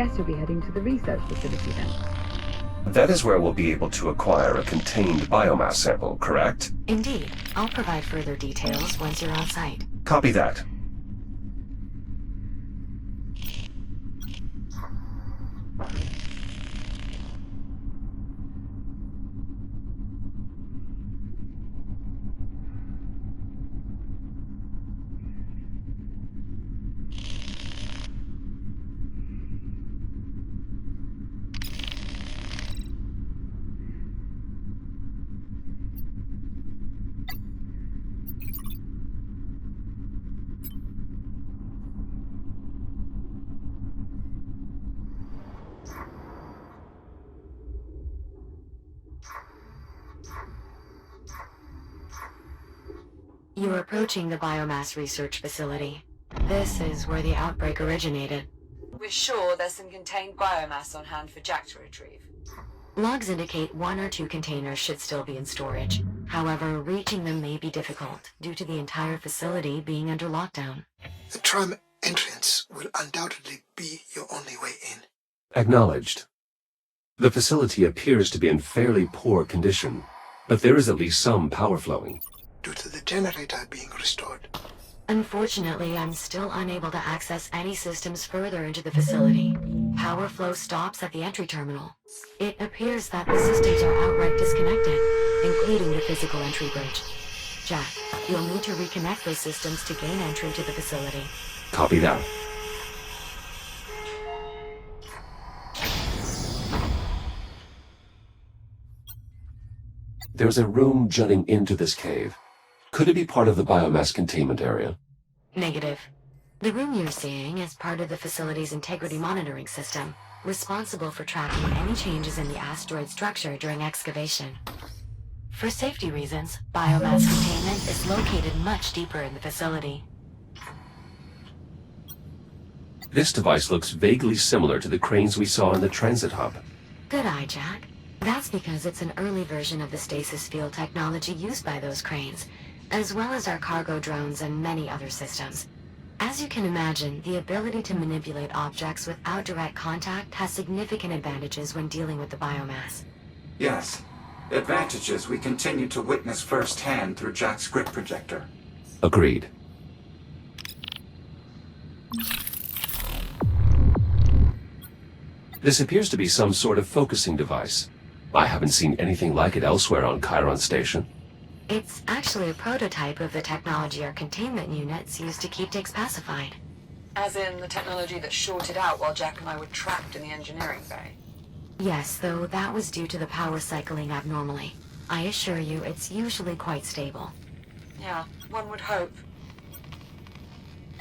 guess you'll be heading to the research facility then. That is where we'll be able to acquire a contained biomass sample, correct? Indeed. I'll provide further details once you're on site. Copy that. You're approaching the biomass research facility. This is where the outbreak originated. We're sure there's some contained biomass on hand for Jack to retrieve. Logs indicate 1 or 2 containers should still be in storage. However, reaching them may be difficult due to the entire facility being under lockdown. The tram entrance will undoubtedly be your only way in. Acknowledged. The facility appears to be in fairly poor condition, but there is at least some power flowing. Due to the generator being restored. Unfortunately, I'm still unable to access any systems further into the facility. Power flow stops at the entry terminal. It appears that the systems are outright disconnected, including the physical entry bridge. Jack, you'll need to reconnect those systems to gain entry to the facility. Copy that. There's a room jutting into this cave. Could it be part of the biomass containment area? Negative. The room you're seeing is part of the facility's integrity monitoring system, responsible for tracking any changes in the asteroid structure during excavation. For safety reasons, biomass containment is located much deeper in the facility. This device looks vaguely similar to the cranes we saw in the transit hub. Good eye, Jack. That's because it's an early version of the stasis field technology used by those cranes, as well as our cargo drones and many other systems. As you can imagine, the ability to manipulate objects without direct contact has significant advantages when dealing with the biomass. Yes, advantages we continue to witness firsthand through Jack's grip projector. Agreed. This appears to be some sort of focusing device. I haven't seen anything like it elsewhere on Chiron Station. It's actually a prototype of the technology our containment units use to keep Dix pacified. As in the technology that shorted out while Jack and I were trapped in the engineering bay. Yes, though that was due to the power cycling abnormally. I assure you, it's usually quite stable. Yeah, one would hope.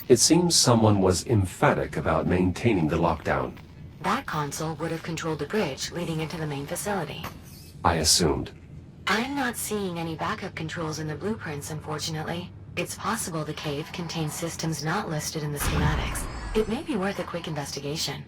It seems someone was emphatic about maintaining the lockdown. That console would have controlled the bridge leading into the main facility. I assumed. I'm not seeing any backup controls in the blueprints, unfortunately. It's possible the cave contains systems not listed in the schematics. It may be worth a quick investigation.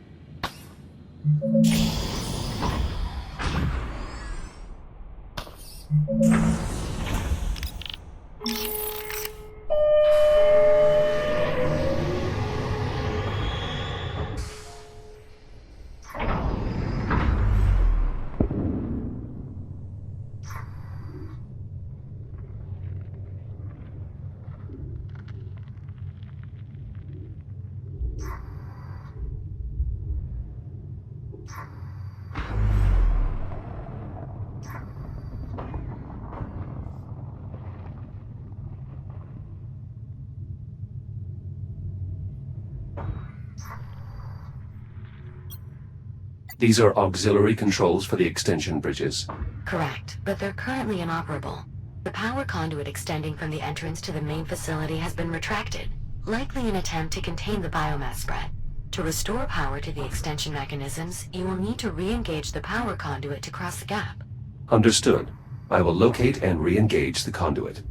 These are auxiliary controls for the extension bridges. Correct, but they're currently inoperable. The power conduit extending from the entrance to the main facility has been retracted, likely an attempt to contain the biomass spread. To restore power to the extension mechanisms, you will need to re-engage the power conduit to cross the gap. Understood. I will locate and re-engage the conduit.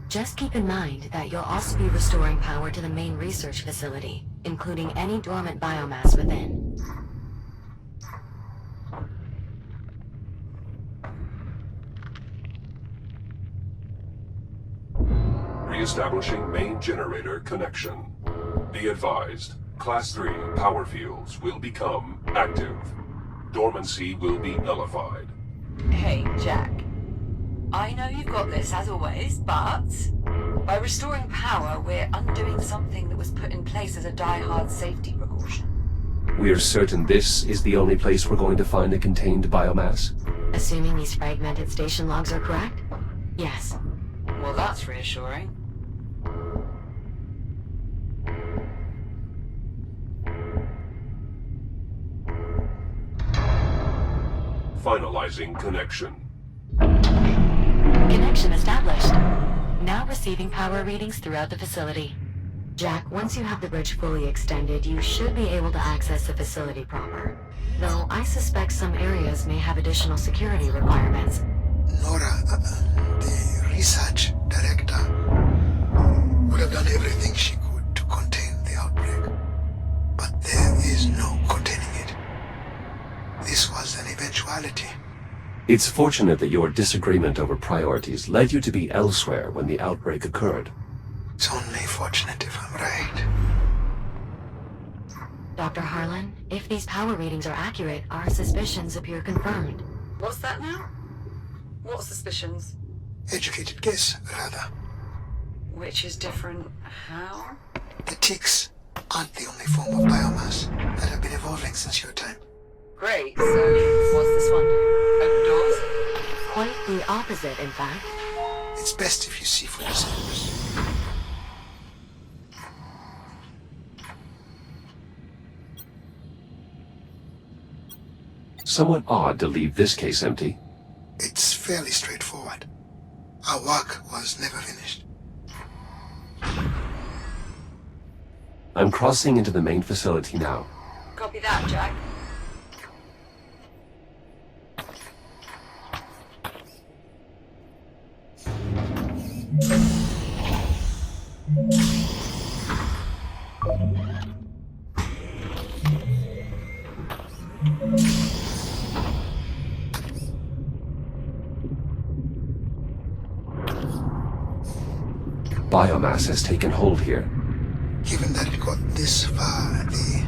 Just keep in mind that you'll also be restoring power to the main research facility, including any dormant biomass within. Re-establishing main generator connection. Be advised, Class 3 power fields will become active. Dormancy will be nullified. Hey, Jack. I know you've got this as always, but by restoring power, we're undoing something that was put in place as a die-hard safety precaution. We're certain this is the only place we're going to find the contained biomass? Assuming these fragmented station logs are correct? Yes. Well, that's reassuring. Finalizing connection. Connection established. Now receiving power readings throughout the facility. Jack, once you have the bridge fully extended, you should be able to access the facility proper. Though I suspect some areas may have additional security requirements. Nora, the research director, would have done everything she could to contain the outbreak. But there is no containing it. This was an eventuality. It's fortunate that your disagreement over priorities led you to be elsewhere when the outbreak occurred. It's only fortunate if I'm right. Dr. Harlan, if these power readings are accurate, our suspicions appear confirmed. What's that now? What suspicions? Educated guess, rather. Which is different how? The ticks aren't the only form of biomass that have been evolving since your time. Great, so what's this one? Open doors? Quite the opposite, in fact. It's best if you see for yourselves. Somewhat odd to leave this case empty. It's fairly straightforward. Our work was never finished. I'm crossing into the main facility now. Copy that, Jack. Biomass has taken hold here. Given that it got this far, the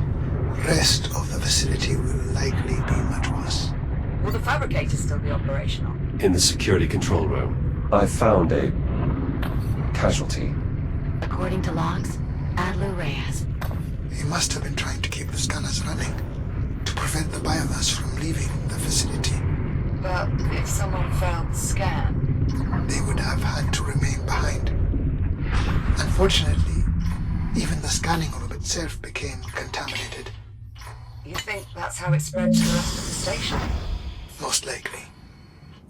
rest of the facility will likely be much worse. Will the fabricator still be operational? In the security control room, I found a casualty. According to logs, Adler Reyes. He must have been trying to keep the scanners running to prevent the biomass from leaving the facility. But if someone failed the scan... They would have had to remain behind. Unfortunately, even the scanning room itself became contaminated. You think that's how it spread to the rest of the station? Most likely.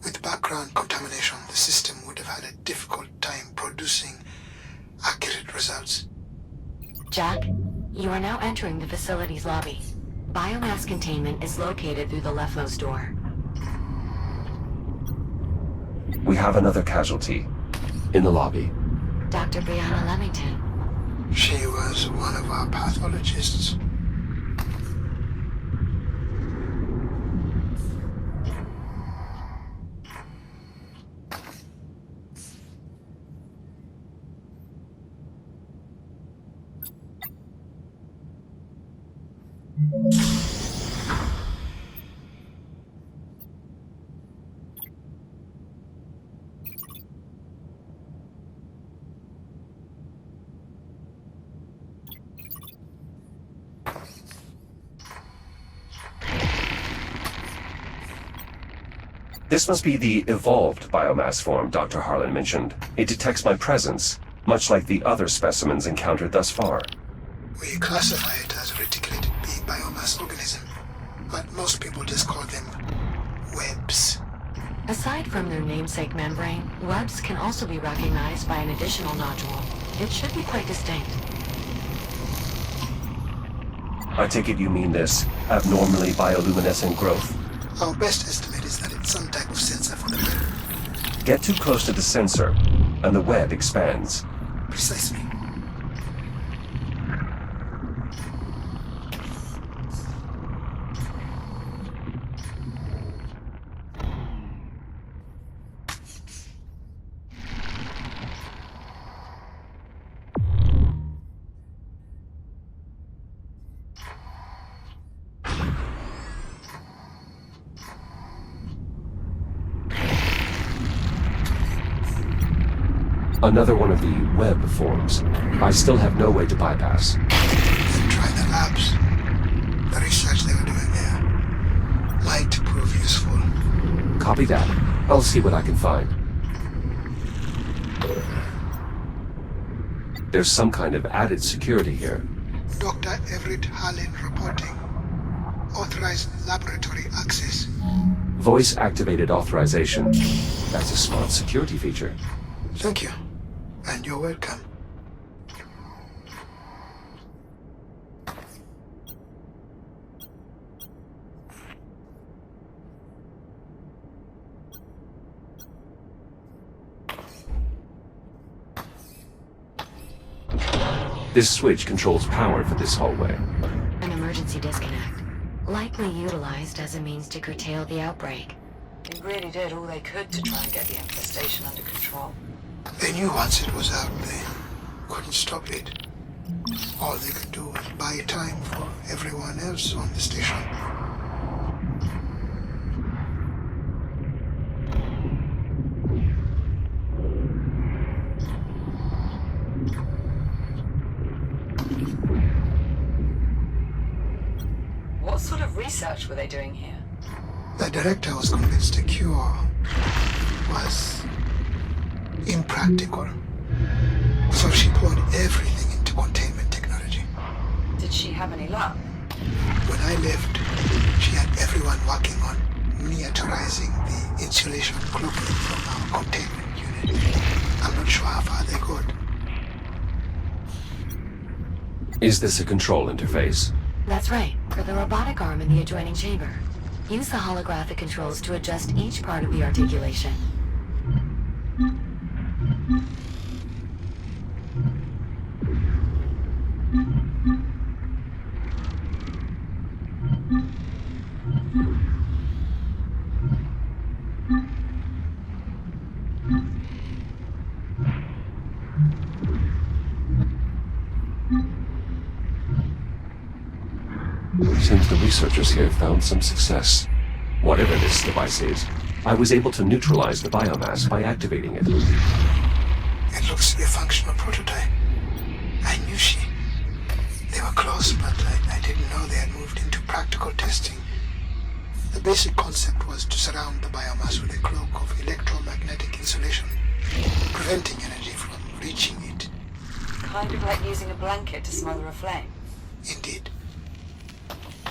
With background contamination, the system would have had a difficult time producing accurate results. Jack, you are now entering the facility's lobby. Biomass containment is located through the leftmost door. We have another casualty. In the lobby. Dr. Brianna Leamington. She was one of our pathologists. This must be the evolved biomass form Dr. Harlan mentioned. It detects my presence, much like the other specimens encountered thus far. We classify it as a reticulated B biomass organism, but most people just call them webs. Aside from their namesake membrane, webs can also be recognized by an additional nodule. It should be quite distinct. I take it you mean this abnormally bioluminescent growth. Our best estimate is that it's some type of sensor for the web. Get too close to the sensor, and the web expands. Precisely. Another one of the web forms. I still have no way to bypass. Try the labs. The research they were doing there might prove useful. Copy that. I'll see what I can find. There's some kind of added security here. Dr. Everett Harlan reporting. Authorized laboratory access. Voice-activated authorization. That's a smart security feature. Thank you. And you're welcome. This switch controls power for this hallway. An emergency disconnect. Likely utilized as a means to curtail the outbreak. They really did all they could to try and get the infestation under control. They knew once it was out, they couldn't stop it. All they could do was buy time for everyone else on the station. What sort of research were they doing here? The director was convinced a cure was impractical. So she poured everything into containment technology. Did she have any luck? When I left, she had everyone working on miniaturizing the insulation cloaking from our containment unit. I'm not sure how far they got. Is this a control interface? That's right, for the robotic arm in the adjoining chamber. Use the holographic controls to adjust each part of the articulation. Seems the researchers here found some success. Whatever this device is, I was able to neutralize the biomass by activating it. It looks to be a functional prototype. I knew they were close, but I didn't know they had moved into practical testing. The basic concept was to surround the biomass with a cloak of electromagnetic insulation, preventing energy from reaching it. Kind of like using a blanket to smother a flame. Indeed.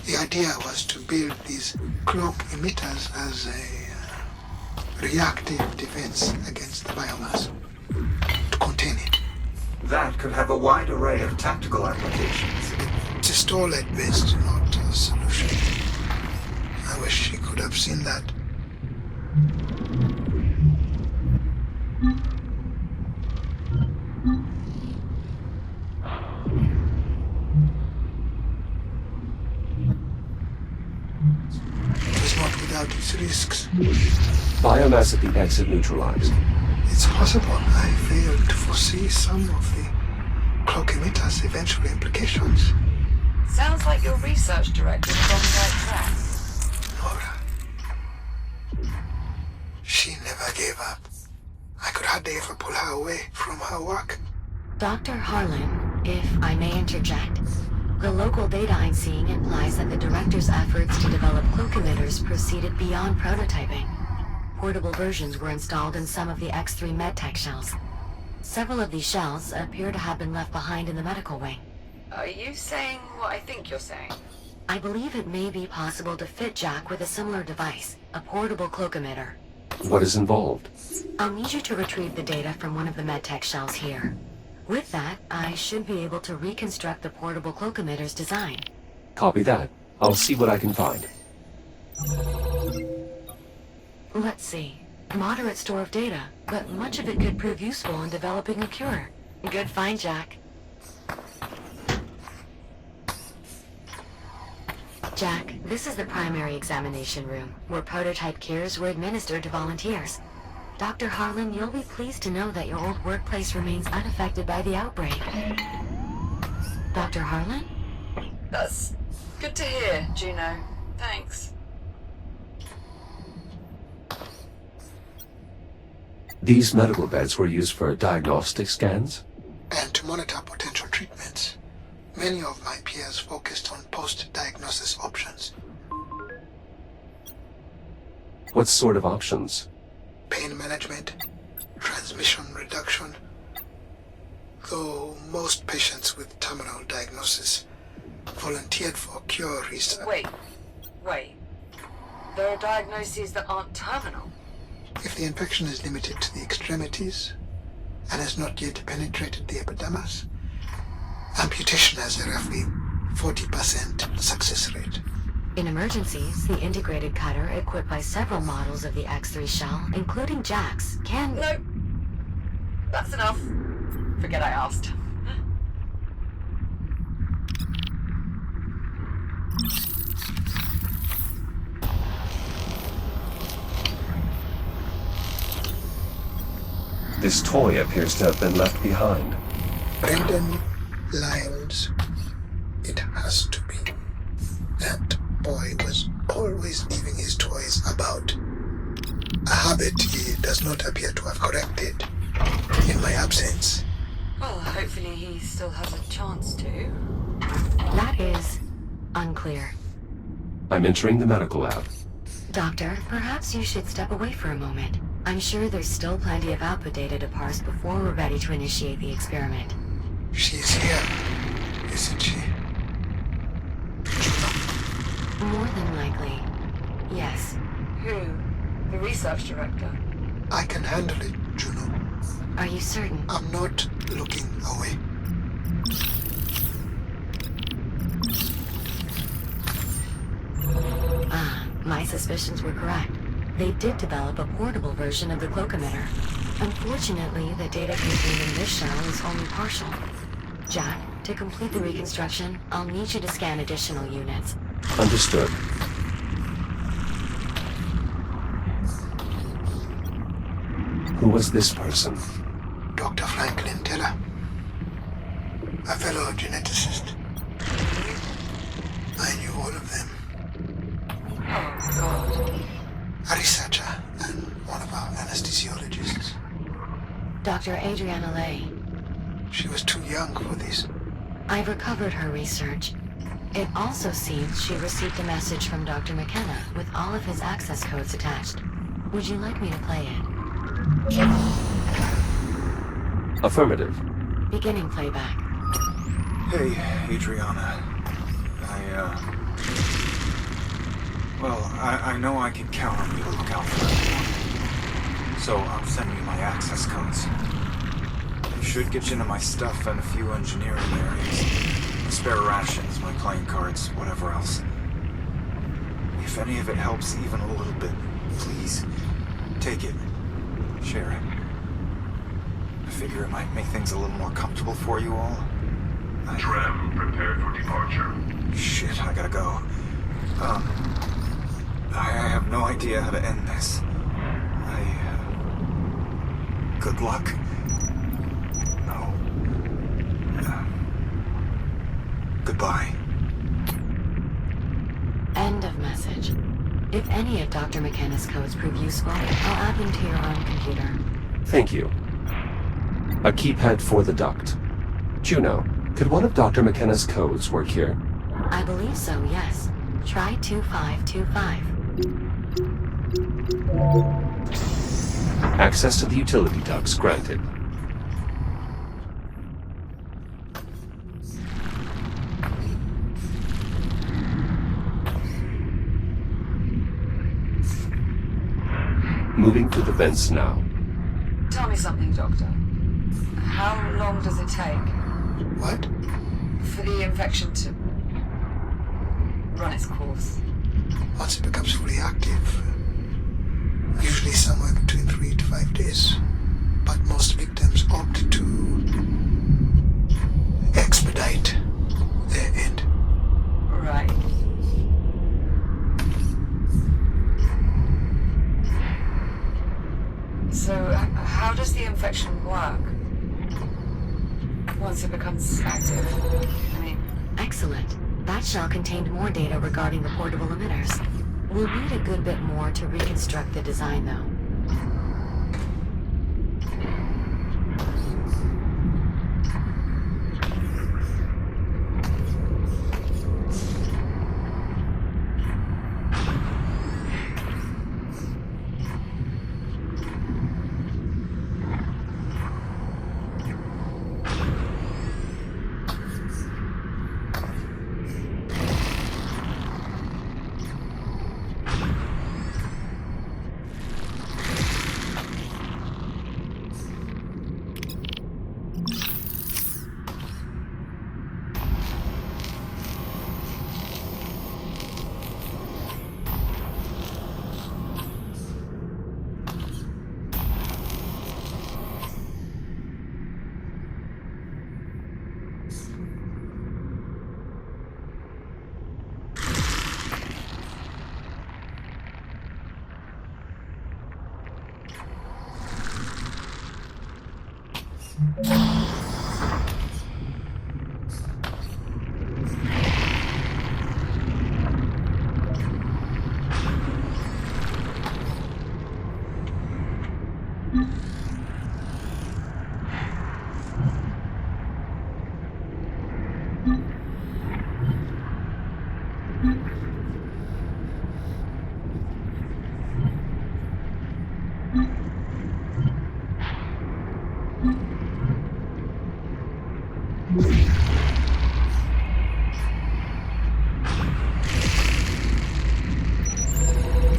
The idea was to build these cloak emitters as a reactive defense against the biomass, to contain it. That could have a wide array of tactical applications. It's a stall at best, not a solution. I wish she could have seen that. It was not without its risks. Biomass at the exit neutralized. It's possible I failed to foresee some of the cloak emitter's eventual implications. Sounds like your research director was on the right track. Nora. She never gave up. I could hardly ever pull her away from her work. Dr. Harlan, if I may interject, the local data I'm seeing implies that the director's efforts to develop cloak emitters proceeded beyond prototyping. Portable versions were installed in some of the X3 medtech shells. Several of these shells appear to have been left behind in the medical wing. Are you saying what I think you're saying? I believe it may be possible to fit Jack with a similar device, a portable cloak emitter. What is involved? I'll need you to retrieve the data from one of the medtech shells here. With that, I should be able to reconstruct the portable cloak emitter's design. Copy that. I'll see what I can find. Let's see. Moderate store of data, but much of it could prove useful in developing a cure. Good find, Jack. Jack, this is the primary examination room, where prototype cures were administered to volunteers. Dr. Harlan, you'll be pleased to know that your old workplace remains unaffected by the outbreak. Dr. Harlan? That's good to hear, Juno. Thanks. These medical beds were used for diagnostic scans? And to monitor potential treatments. Many of my peers focused on post-diagnosis options. What sort of options? Pain management, transmission reduction. Though most patients with terminal diagnosis volunteered for cure research. Wait. There are diagnoses that aren't terminal. If the infection is limited to the extremities and has not yet penetrated the epidermis, amputation has a roughly 40% success rate. In emergencies, the integrated cutter, equipped by several models of the X3 shell, including Jack's, can... No. That's enough. Forget I asked. This toy appears to have been left behind. Brendan Lyons. It has to be. That boy was always leaving his toys about. A habit he does not appear to have corrected in my absence. Well, hopefully he still has a chance to. That is unclear. I'm entering the medical lab. Doctor, perhaps you should step away for a moment. I'm sure there's still plenty of output data to parse before we're ready to initiate the experiment. She's here, isn't she? More than likely, yes. Who? The research director? I can handle it, Juno. Are you certain? I'm not looking away. My suspicions were correct. They did develop a portable version of the cloak emitter. Unfortunately, the data contained in this shell is only partial. Jack, to complete the reconstruction, I'll need you to scan additional units. Understood. Who was this person? Dr. Franklin Teller, a fellow geneticist. I knew all of them. Oh, God. A researcher and one of our anesthesiologists. Dr. Adriana Lay. She was too young for this. I've recovered her research. It also seems she received a message from Dr. McKenna with all of his access codes attached. Would you like me to play it? Affirmative. Beginning playback. Hey, Adriana. I know I can count on you to look out for everyone. So I'm sending you my access codes. It should get you into my stuff and a few engineering areas. Spare rations, my playing cards, whatever else. If any of it helps even a little bit, please, take it. Share it. I figure it might make things a little more comfortable for you all. Tram, prepare for departure. Shit, I gotta go. I have no idea how to end this. Good luck. No. Goodbye. End of message. If any of Dr. McKenna's codes prove useful, I'll add them to your own computer. Thank you. A keypad for the duct. Juno, could one of Dr. McKenna's codes work here? I believe so, yes. Try 2525. Access to the utility ducts granted. Moving to the vents now. Tell me something, Doctor. How long does it take What? for the infection to run its course? Once it becomes fully active, usually somewhere between 3 to 5 days. But most victims opt to expedite their end. Right. So, how does the infection work? Once it becomes active? I mean... Excellent. That shell contained more data regarding the portable emitters. We'll need a good bit more to reconstruct the design, though.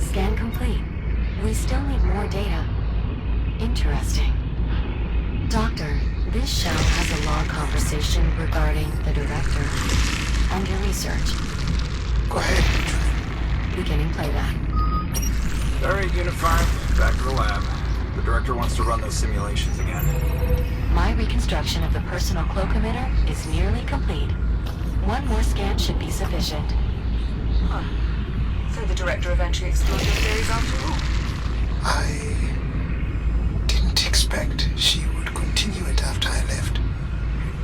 Scan complete. We still need more data. Interesting. Doctor, this shell has a log conversation regarding the director and your research. Go ahead. Beginning playback. Alright, Unit 5, back to the lab. The director wants to run those simulations again. My reconstruction of the personal cloak emitter is nearly complete. One more scan should be sufficient. Huh. So the director eventually explored your theories after all? I didn't expect she would continue it after I left.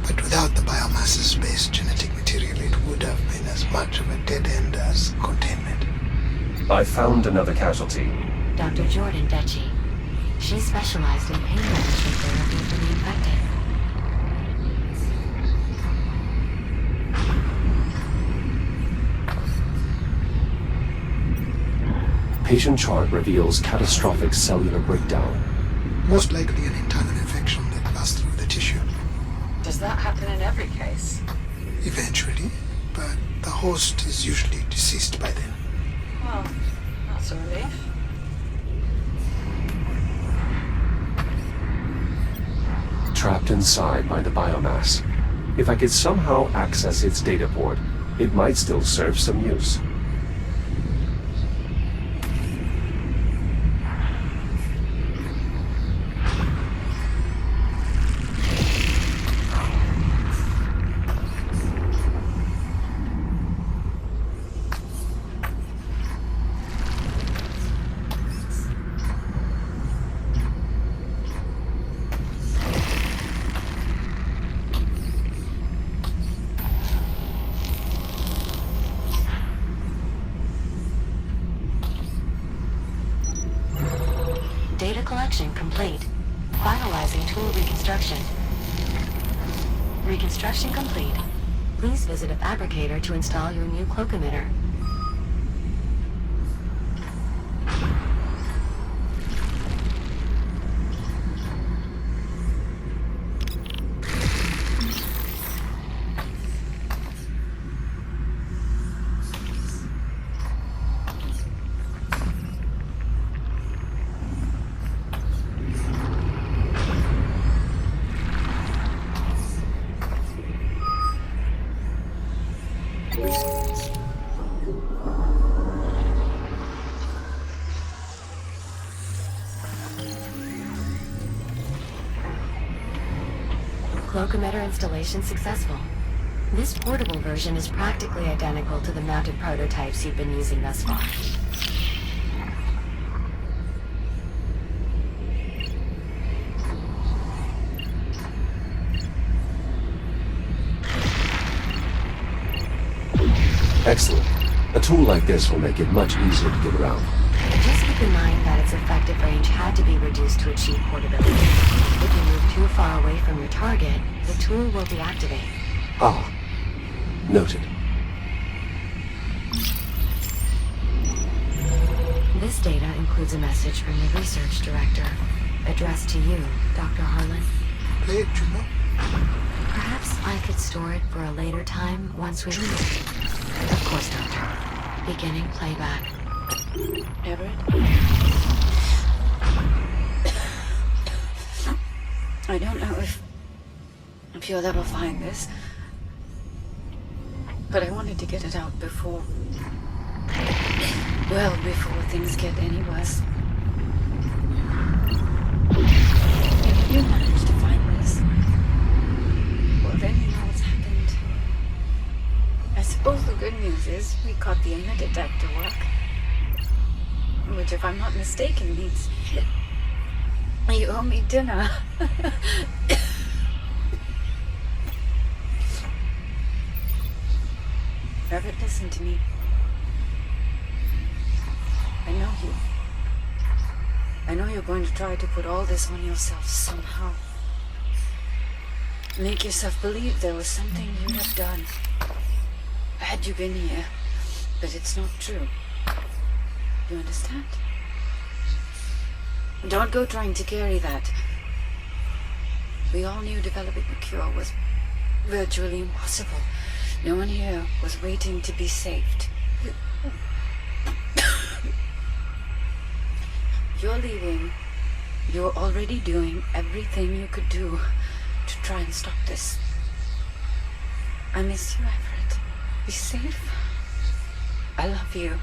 But without the biomass-based genetic material, it would have been as much of a dead end as containment. I found another casualty. Dr. Jordan Decci. She specialized in pain management therapy for the infected. Patient chart reveals catastrophic cellular breakdown. Most likely an internal infection that passed through the tissue. Does that happen in every case? Eventually, but the host is usually deceased by then. Well, that's a relief. Trapped inside by the biomass. If I could somehow access its data port, it might still serve some use. Data collection complete. Finalizing tool reconstruction. Reconstruction complete. Please visit a fabricator to install your new cloak emitter. Cloak emitter installation successful. This portable version is practically identical to the mounted prototypes you've been using thus far. Excellent. A tool like this will make it much easier to get around. Just keep in mind that its effective range had to be reduced to achieve portability. If you move too far away from your target, the tool will deactivate. Ah. Noted. This data includes a message from the research director, addressed to you, Dr. Harlan. Play it, Juno. Perhaps I could store it for a later time once we leave. Of course, Doctor. Beginning playback. Everett? I don't know if you'll ever find this, but I wanted to get it out before things get any worse. If you manage to find this, well, then you know what's happened. I suppose the good news is we got the emitter deck to work. Which, if I'm not mistaken, means you owe me dinner. Everett, listen to me. I know you. I know you're going to try to put all this on yourself somehow. Make yourself believe there was something you'd have done had you been here. But it's not true. You understand? Don't go trying to carry that. We all knew developing a cure was virtually impossible. No one here was waiting to be saved. You're leaving. You're already doing everything you could do to try and stop this. I miss you, Everett. Be safe. I love you.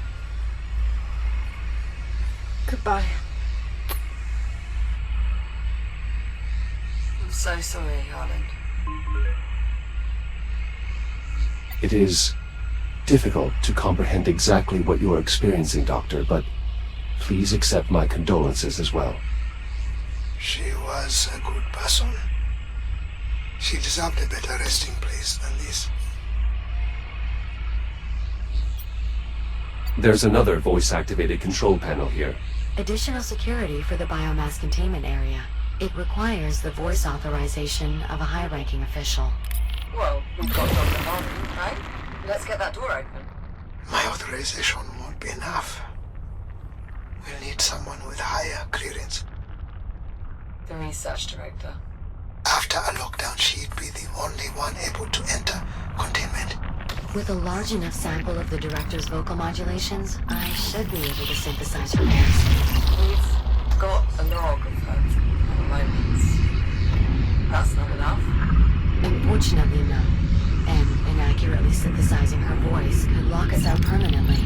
Goodbye. I'm so sorry, Harlan. It is difficult to comprehend exactly what you are experiencing, Doctor, but please accept my condolences as well. She was a good person. She deserved a better resting place than this. There's another voice-activated control panel here. Additional security for the biomass containment area. It requires the voice authorization of a high-ranking official. Well, we've got Dr. Harlan, right? Let's get that door open. My authorization won't be enough. We'll need someone with higher clearance. The research director. After a lockdown, she'd be the only one able to enter containment. With a large enough sample of the director's vocal modulations, I should be able to synthesize her voice. We've got a log of her moments. That's not enough. Unfortunately, no. And inaccurately synthesizing her voice could lock us out permanently.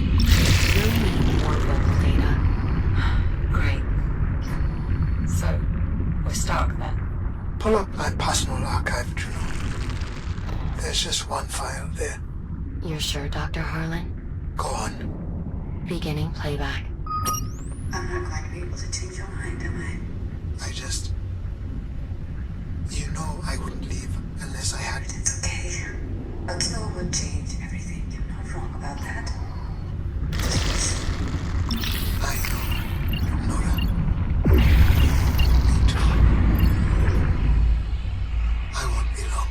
You'll need more vocal data. Great. So, we're stuck then. Pull up my personal archive, Juno. There's just one file there. You're sure, Dr. Harlan? Go on. Beginning playback. I'm not going to be able to change your mind, am I? I just... You know I wouldn't leave unless I had... It's okay. A kill would change everything. You're not wrong about that. I know, Nora. Me too. I won't be long.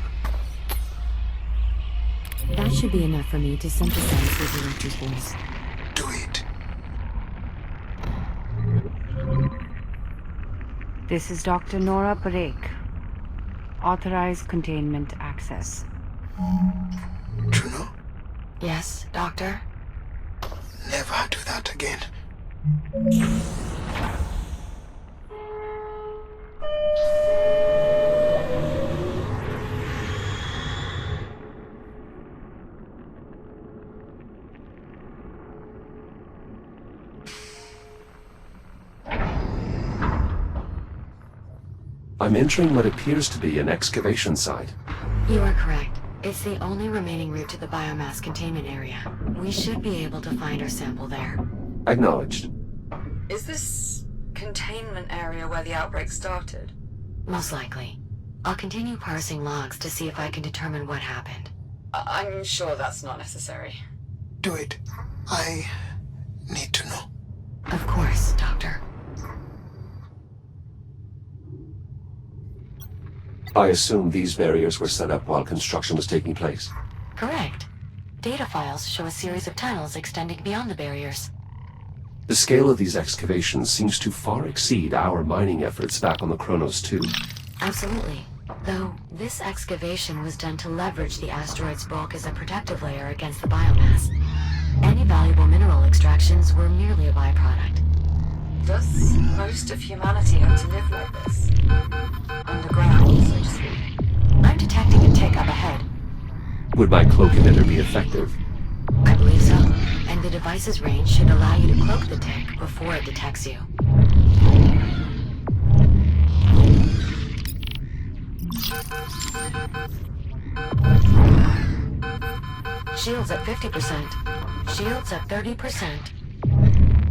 That should be enough for me to synthesize the director's voice. Do it. This is Dr. Nora Parekh. Authorized containment access. Juno, Yes, Doctor? never do that again. I'm entering what appears to be an excavation site. You are correct. It's the only remaining route to the biomass containment area. We should be able to find our sample there. Acknowledged. Is this containment area where the outbreak started? Most likely. I'll continue parsing logs to see if I can determine what happened. I'm sure that's not necessary. Do it. I need to know. Of course, Doctor. I assume these barriers were set up while construction was taking place. Correct. Data files show a series of tunnels extending beyond the barriers. The scale of these excavations seems to far exceed our mining efforts back on the Kronos 2. Absolutely. Though, this excavation was done to leverage the asteroid's bulk as a protective layer against the biomass. Any valuable mineral extractions were merely a byproduct. Does most of humanity have to live like this? Underground, so to speak. I'm detecting a tick up ahead. Would my cloak emitter be effective? I believe so. And the device's range should allow you to cloak the tick before it detects you. Shields at 50%. Shields at 30%.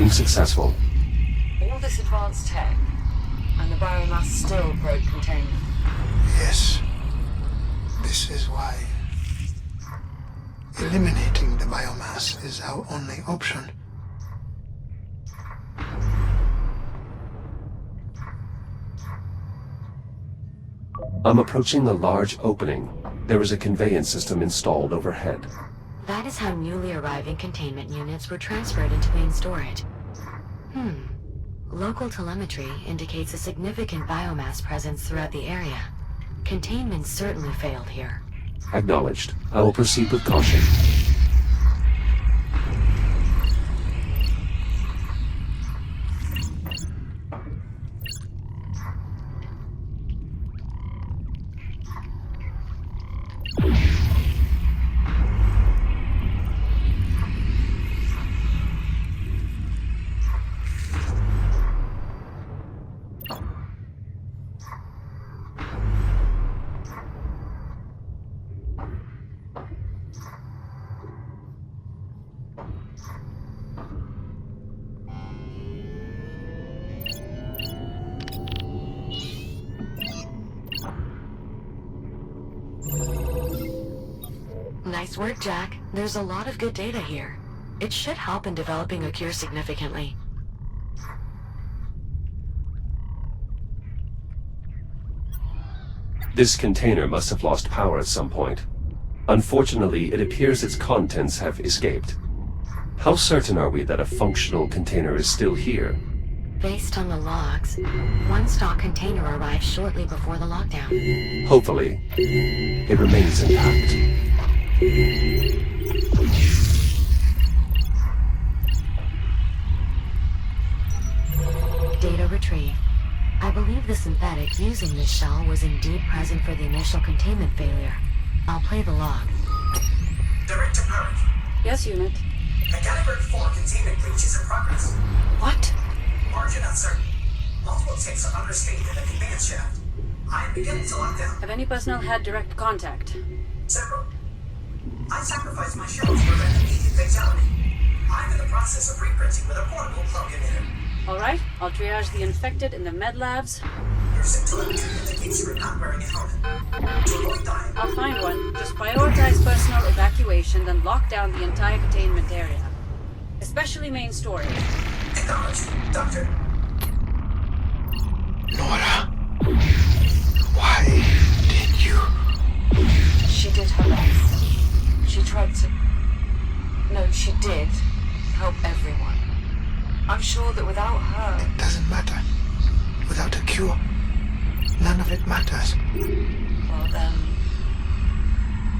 Docking successful. All this advanced tech, and the biomass still broke containment. Yes. This is why eliminating the biomass is our only option. I'm approaching a large opening. There is a conveyance system installed overhead. That is how newly arriving containment units were transferred into main storage. Local telemetry indicates a significant biomass presence throughout the area. Containment certainly failed here. Acknowledged. I will proceed with caution. Nice work, Jack. There's a lot of good data here. It should help in developing a cure significantly. This container must have lost power at some point. Unfortunately, it appears its contents have escaped. How certain are we that a functional container is still here? Based on the logs, one stock container arrived shortly before the lockdown. Hopefully, it remains intact. Data retrieved. I believe the synthetic using this shell was indeed present for the initial containment failure. I'll play the log. Director Parrish. Yes, Unit. A Caliber 4 containment breach is in progress. What? Margin uncertain. Multiple ticks are understated in the conveyance shaft. I am beginning to lock down. Have any personnel had direct contact? Several. I sacrificed my shell to prevent immediate fatality. I'm in the process of reprinting with a portable plug emitter. Alright, I'll triage the infected in the med labs. Your symptometry indicates you are not wearing a helmet. To avoid dying. I'll find one. Just prioritize personal evacuation, then lock down the entire containment area. Especially main storage. Acknowledged, Doctor. Nora, why did you? She did her best. She tried to... No, she did help everyone. I'm sure that without her... It doesn't matter. Without a cure, none of it matters. Well then...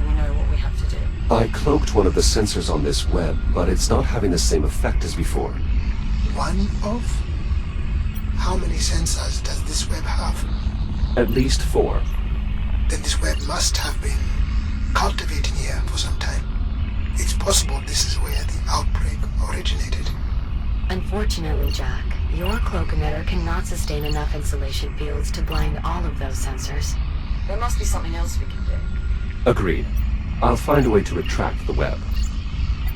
we know what we have to do. I cloaked one of the sensors on this web, but it's not having the same effect as before. One of? How many sensors does this web have? At least 4. Then this web must have been cultivating here for some time. It's possible this is where the outbreak originated. Unfortunately, Jack, your cloak emitter cannot sustain enough insulation fields to blind all of those sensors. There must be something else we can do. Agreed. I'll find a way to retract the web.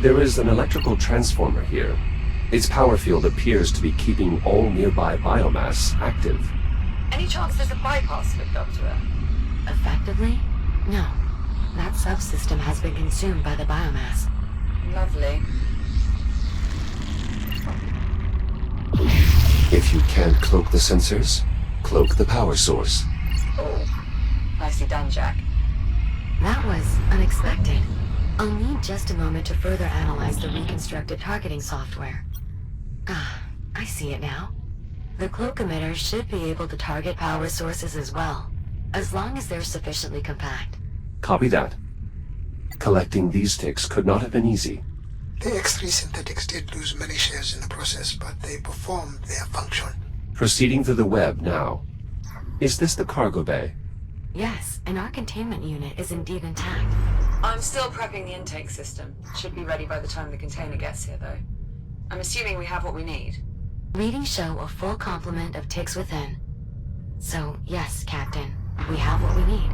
There is an electrical transformer here. Its power field appears to be keeping all nearby biomass active. Any chance there's a bypass hooked up to it? Effectively? No. That subsystem has been consumed by the biomass. Lovely. If you can't cloak the sensors, cloak the power source. Oh, nicely done, Jack. That was unexpected. I'll need just a moment to further analyze the reconstructed targeting software. Ah, I see it now. The cloak emitters should be able to target power sources as well, as long as they're sufficiently compact. Copy that. Collecting these ticks could not have been easy. The X3 synthetics did lose many shares in the process, but they performed their function. Proceeding through the web now. Is this the cargo bay? Yes, and our containment unit is indeed intact. I'm still prepping the intake system. Should be ready by the time the container gets here, though. I'm assuming we have what we need. Readings show a full complement of ticks within. So, yes, Captain, we have what we need.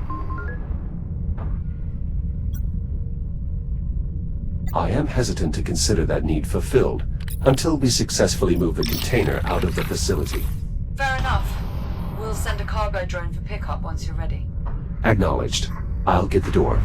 I am hesitant to consider that need fulfilled. until we successfully move the container out of the facility. Fair enough. We'll send a cargo drone for pickup once you're ready. Acknowledged. I'll get the door.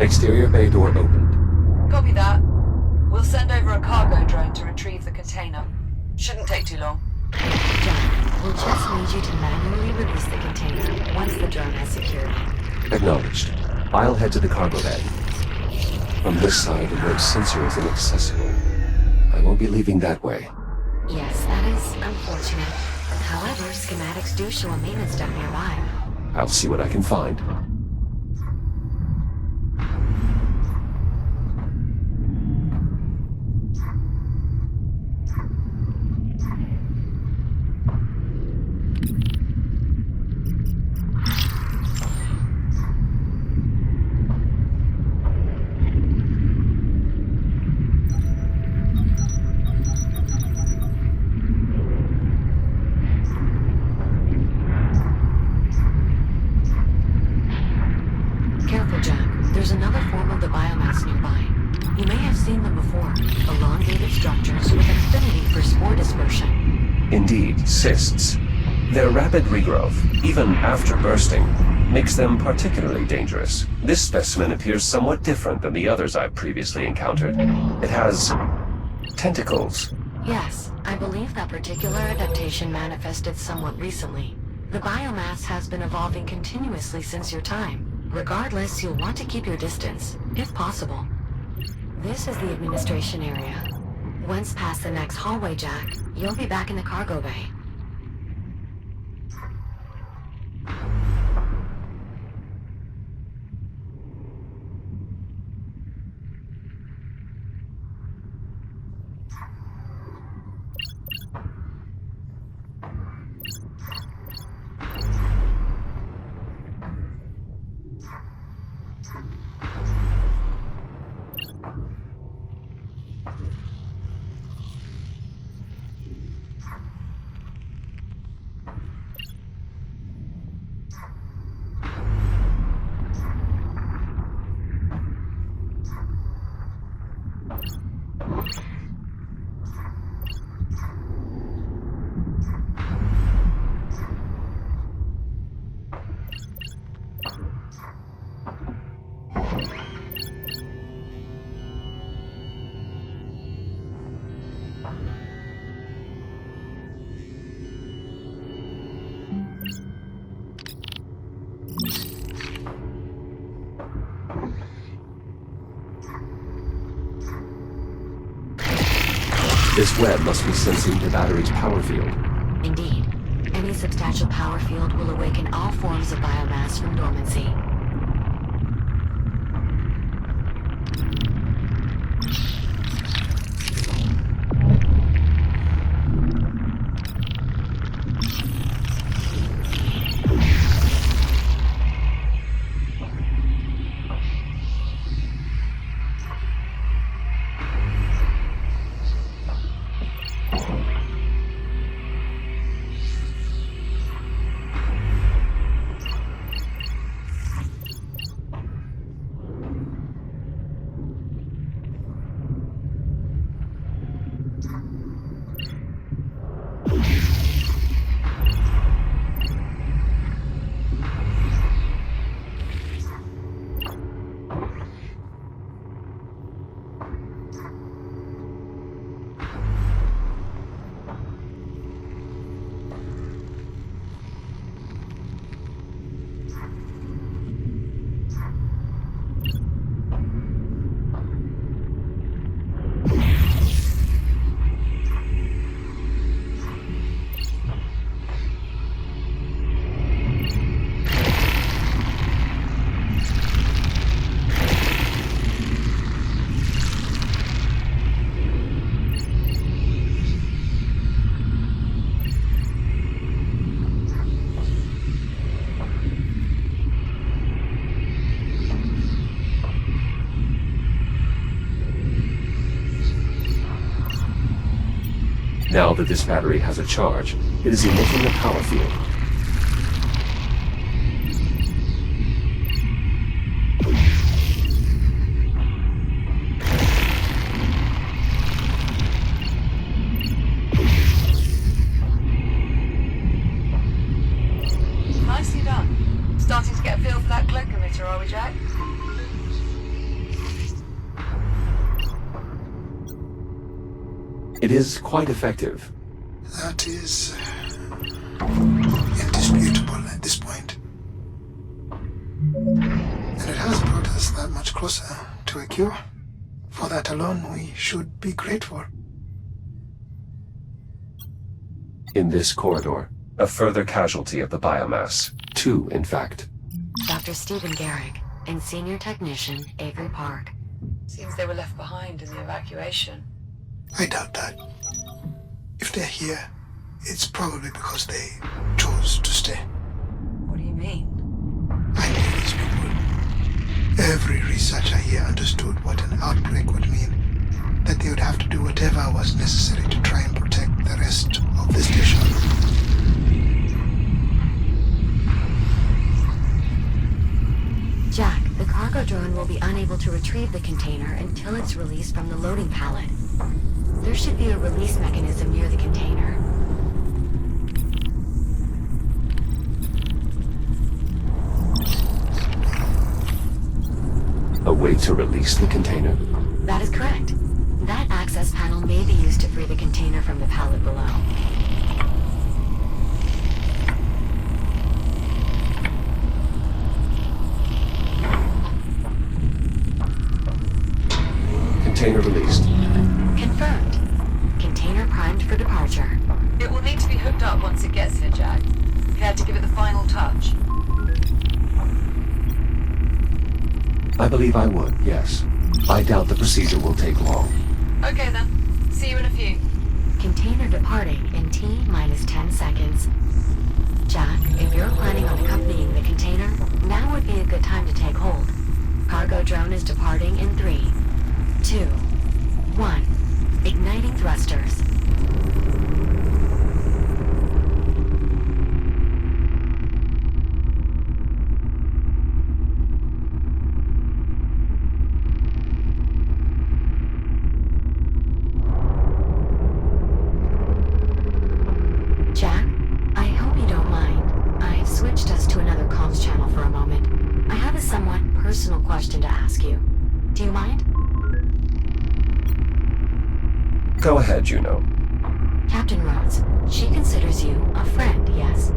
Exterior bay door opened. Copy that. We'll send over a cargo drone to retrieve the container. Shouldn't take too long. Jack, we'll just need you to manually release the container once the drone has secured it. Acknowledged. I'll head to the cargo bay. From this side, the road sensor is inaccessible. I won't be leaving that way. Yes, that is unfortunate. However, schematics do show a maintenance dock nearby. I'll see what I can find. Careful, Jack. There's another form of the biomass nearby. You may have seen them before. Elongated structures with an affinity for spore dispersion. Indeed, cysts. Their rapid regrowth, even after bursting, makes them particularly dangerous. This specimen appears somewhat different than the others I've previously encountered. It has tentacles. Yes, I believe that particular adaptation manifested somewhat recently. The biomass has been evolving continuously since your time. Regardless, you'll want to keep your distance, if possible. This is the administration area. Once past the next hallway, Jack, you'll be back in the cargo bay. This web must be sensing the battery's power field. Indeed. Any substantial power field will awaken all forms of biomass from dormancy. Now that this battery has a charge, it is emitting a power field. Nicely done. Starting to get a feel for that cloak emitter, are we, Jack? It is quite effective. That is indisputable at this point. And it has brought us that much closer to a cure. For that alone, we should be grateful. In this corridor, a further casualty of the biomass. 2, in fact. Dr. Stephen Garrick and Senior Technician Avery Park. Seems they were left behind in the evacuation. I doubt that. If they're here, it's probably because they chose to stay. What do you mean? I knew these people. Every researcher here understood what an outbreak would mean. That they would have to do whatever was necessary to try and protect the rest of the station. Jack, the cargo drone will be unable to retrieve the container until it's released from the loading pallet. There should be a release mechanism near the container. A way to release the container? That is correct. That access panel may be used to free the container from the pallet below. Container released. Confirmed. Container primed for departure. It will need to be hooked up once it gets here, Jack. Care to give it the final touch? I believe I would, yes. I doubt the procedure will take long. Okay then. See you in a few. Container departing in T-minus 10 seconds. Jack, if you're planning on accompanying the container, now would be a good time to take hold. Cargo drone is departing in 3, 2, 1. Igniting thrusters. Jack, I hope you don't mind. I switched us to another comms channel for a moment. I have a somewhat personal question to ask you. Do you mind? Go ahead, Juno. Captain Rhodes, she considers you a friend, yes?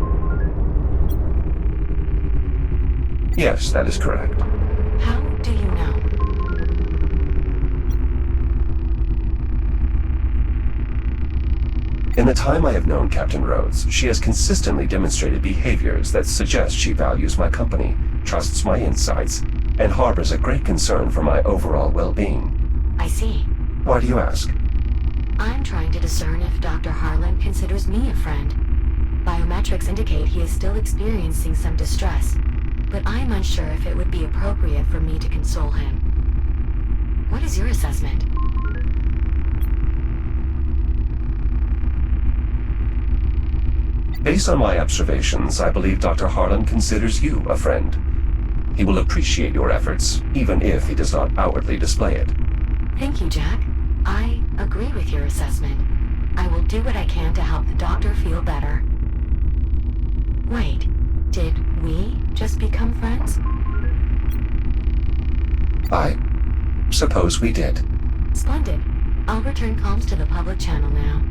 Yes, that is correct. How do you know? In the time I have known Captain Rhodes, she has consistently demonstrated behaviors that suggest she values my company, trusts my insights, and harbors a great concern for my overall well-being. I see. Why do you ask? I'm trying to discern if Dr. Harlan considers me a friend. Biometrics indicate he is still experiencing some distress, but I'm unsure if it would be appropriate for me to console him. What is your assessment? Based on my observations, I believe Dr. Harlan considers you a friend. He will appreciate your efforts, even if he does not outwardly display it. Thank you, Jack. I agree with your assessment. I will do what I can to help the doctor feel better. Wait, did we just become friends? I suppose we did. Splendid. I'll return comms to the public channel now.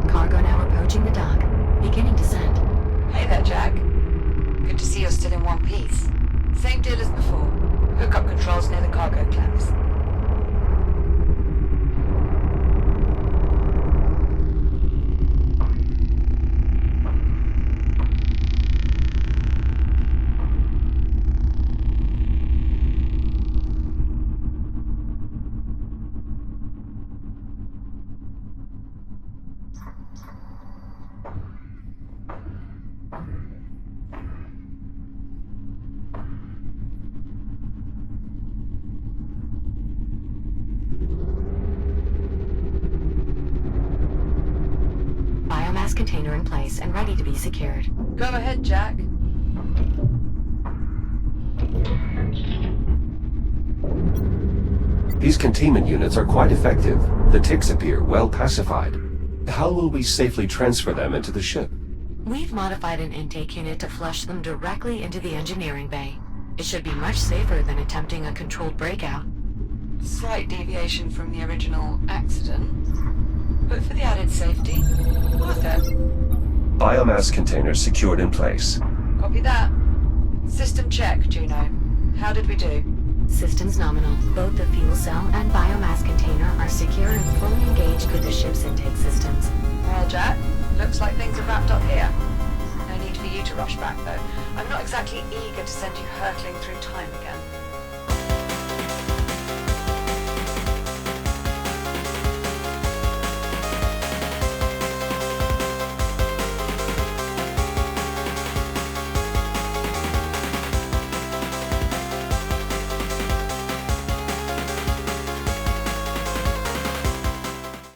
Cargo now approaching the dock. Beginning descent. Hey there, Jack. Good to see you're still in one piece. Same deal as before. Hook up controls near the cargo clamps. biomass container in place and ready to be secured. Go ahead, Jack. These containment units are quite effective. The ticks appear well pacified. How will we safely transfer them into the ship? We've modified an intake unit to flush them directly into the engineering bay. It should be much safer than attempting a controlled breakout. Slight deviation from the original accident, but for the added safety, worth it. Biomass containers secured in place. Copy that. System check, Juno. How did we do? Systems nominal. Both the fuel cell and biomass container are secure and fully engaged with the ship's intake systems. Well, Jack, looks like things are wrapped up here. No need for you to rush back, though. I'm not exactly eager to send you hurtling through time again.